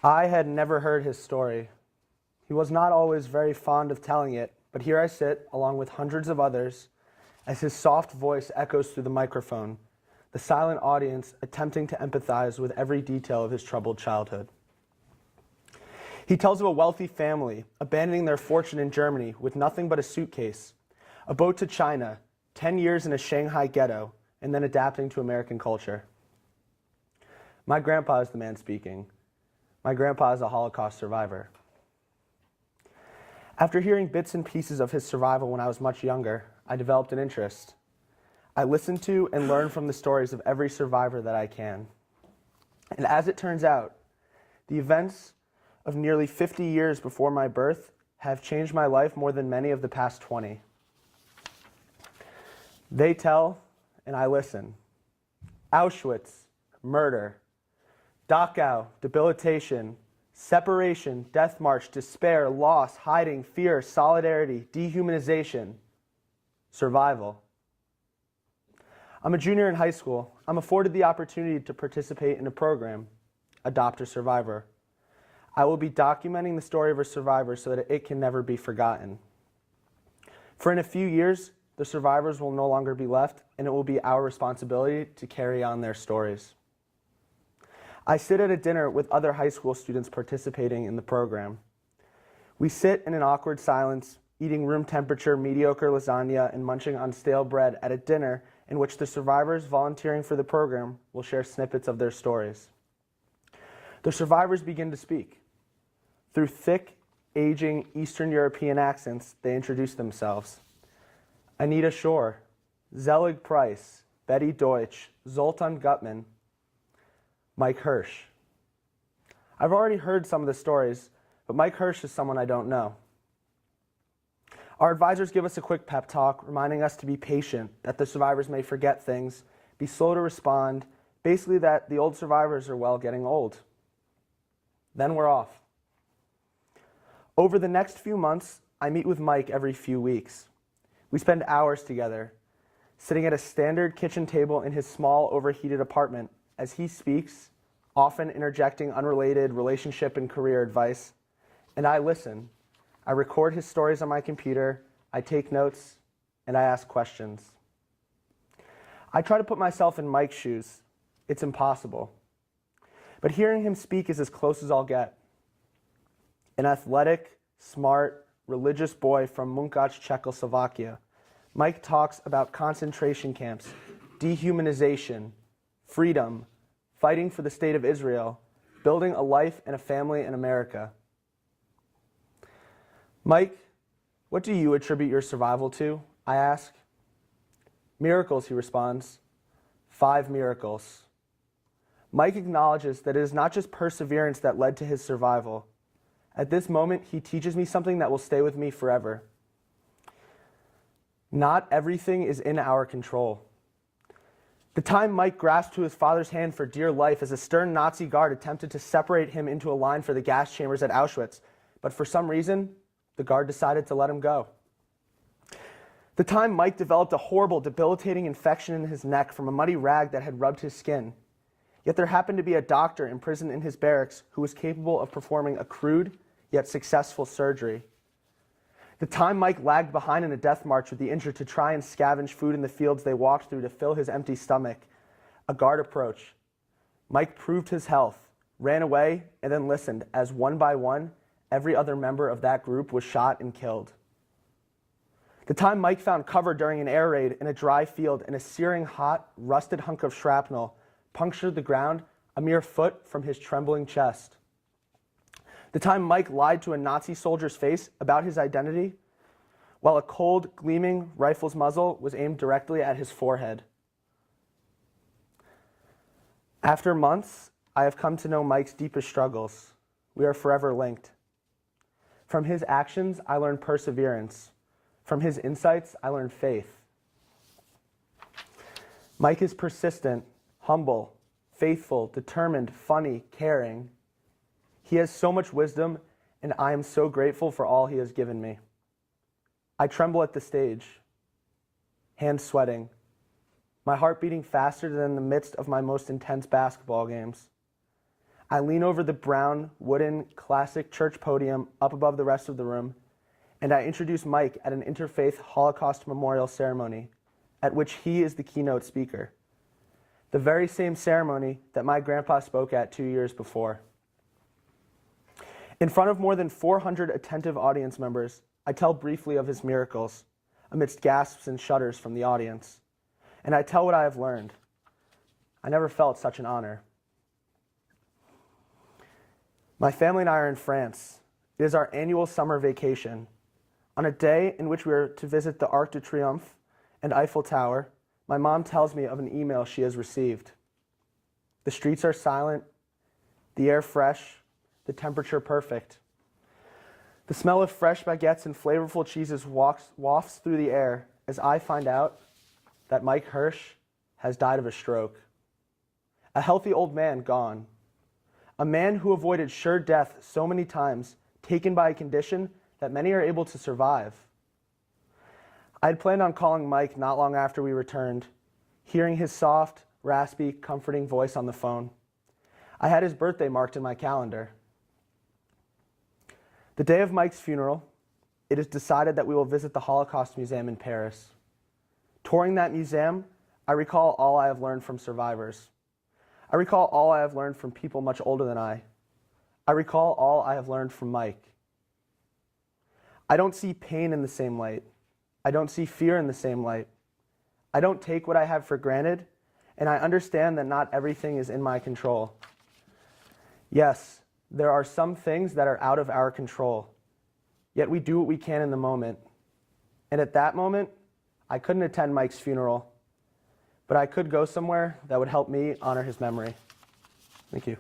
I had never heard his story. He was not always very fond of telling it, but here I sit, along with hundreds of others, as his soft voice echoes through the microphone, the silent audience attempting to empathize with every detail of his troubled childhood. He tells of a wealthy family abandoning their fortune in Germany with nothing but a suitcase, a boat to China, 10 years in a Shanghai ghetto, and then adapting to American culture. My grandpa is the man speaking. My grandpa is a Holocaust survivor. After hearing bits and pieces of his survival when I was much younger, I developed an interest. I listened to and learned from the stories of every survivor that I can. And as it turns out, the events of nearly 50 years before my birth have changed my life more than many of the past 20. They tell, and I listen. Auschwitz, murder. Dachau, debilitation. Separation, death march, despair, loss, hiding, fear, solidarity, dehumanization, survival. I'm a junior in high school. I'm afforded the opportunity to participate in a program, Adopt a Survivor. I will be documenting the story of a survivor so that it can never be forgotten. For in a few years, the survivors will no longer be left, and it will be our responsibility to carry on their stories. I sit at a dinner with other high school students participating in the program. We sit in an awkward silence, eating room temperature mediocre lasagna and munching on stale bread at a dinner in which the survivors volunteering for the program will share snippets of their stories. The survivors begin to speak. Through thick, aging Eastern European accents, they introduce themselves. Anita Shore, Zelig Price, Betty Deutsch, Zoltan Gutman, Mike Hirsch. I've already heard some of the stories, but Mike Hirsch is someone I don't know. Our advisors give us a quick pep talk, reminding us to be patient, that the survivors may forget things, be slow to respond, basically that the old survivors are, well, getting old. Then we're off. Over the next few months, I meet with Mike every few weeks. We spend hours together, sitting at a standard kitchen table in his small, overheated apartment as he speaks, often interjecting unrelated relationship and career advice, and I listen. I record his stories on my computer, I take notes, and I ask questions. I try to put myself in Mike's shoes. It's impossible. But hearing him speak is as close as I'll get. An athletic, smart, religious boy from Munkac, Czechoslovakia, Mike talks about concentration camps, dehumanization, freedom, fighting for the state of Israel, building a life and a family in America. Mike, what do you attribute your survival to? I ask. Miracles, he responds. 5 miracles. Mike acknowledges that it is not just perseverance that led to his survival. At this moment, he teaches me something that will stay with me forever. Not everything is in our control. The time Mike grasped to his father's hand for dear life as a stern Nazi guard attempted to separate him into a line for the gas chambers at Auschwitz, but for some reason, the guard decided to let him go. The time Mike developed a horrible, debilitating infection in his neck from a muddy rag that had rubbed his skin. Yet there happened to be a doctor imprisoned in his barracks who was capable of performing a crude, yet successful surgery. The time Mike lagged behind in a death march with the injured to try and scavenge food in the fields they walked through to fill his empty stomach, a guard approached. Mike proved his health, ran away, and then listened as one by one, every other member of that group was shot and killed. The time Mike found cover during an air raid in a dry field and a searing hot, rusted hunk of shrapnel punctured the ground a mere foot from his trembling chest. The time Mike lied to a Nazi soldier's face about his identity, while a cold, gleaming rifle's muzzle was aimed directly at his forehead. After months, I have come to know Mike's deepest struggles. We are forever linked. From his actions, I learned perseverance. From his insights, I learned faith. Mike is persistent, humble, faithful, determined, funny, caring. He has so much wisdom, and I am so grateful for all he has given me. I tremble at the stage, hands sweating, my heart beating faster than in the midst of my most intense basketball games. I lean over the brown, wooden, classic church podium up above the rest of the room, and I introduce Mike at an interfaith Holocaust memorial ceremony, at which he is the keynote speaker. The very same ceremony that my grandpa spoke at 2 years before. In front of more than 400 attentive audience members, I tell briefly of his miracles, amidst gasps and shudders from the audience, and I tell what I have learned. I never felt such an honor. My family and I are in France. It is our annual summer vacation. On a day in which we are to visit the Arc de Triomphe and Eiffel Tower, my mom tells me of an email she has received. The streets are silent, the air fresh, the temperature perfect. The smell of fresh baguettes and flavorful cheeses wafts through the air as I find out that Mike Hirsch has died of a stroke. A healthy old man gone. A man who avoided sure death so many times, taken by a condition that many are able to survive. I had planned on calling Mike not long after we returned, hearing his soft, raspy, comforting voice on the phone. I had his birthday marked in my calendar. The day of Mike's funeral, it is decided that we will visit the Holocaust Museum in Paris. Touring that museum, I recall all I have learned from survivors. I recall all I have learned from people much older than I. I recall all I have learned from Mike. I don't see pain in the same light. I don't see fear in the same light. I don't take what I have for granted, and I understand that not everything is in my control. Yes, there are some things that are out of our control, yet we do what we can in the moment. And at that moment, I couldn't attend Mike's funeral, but I could go somewhere that would help me honor his memory. Thank you.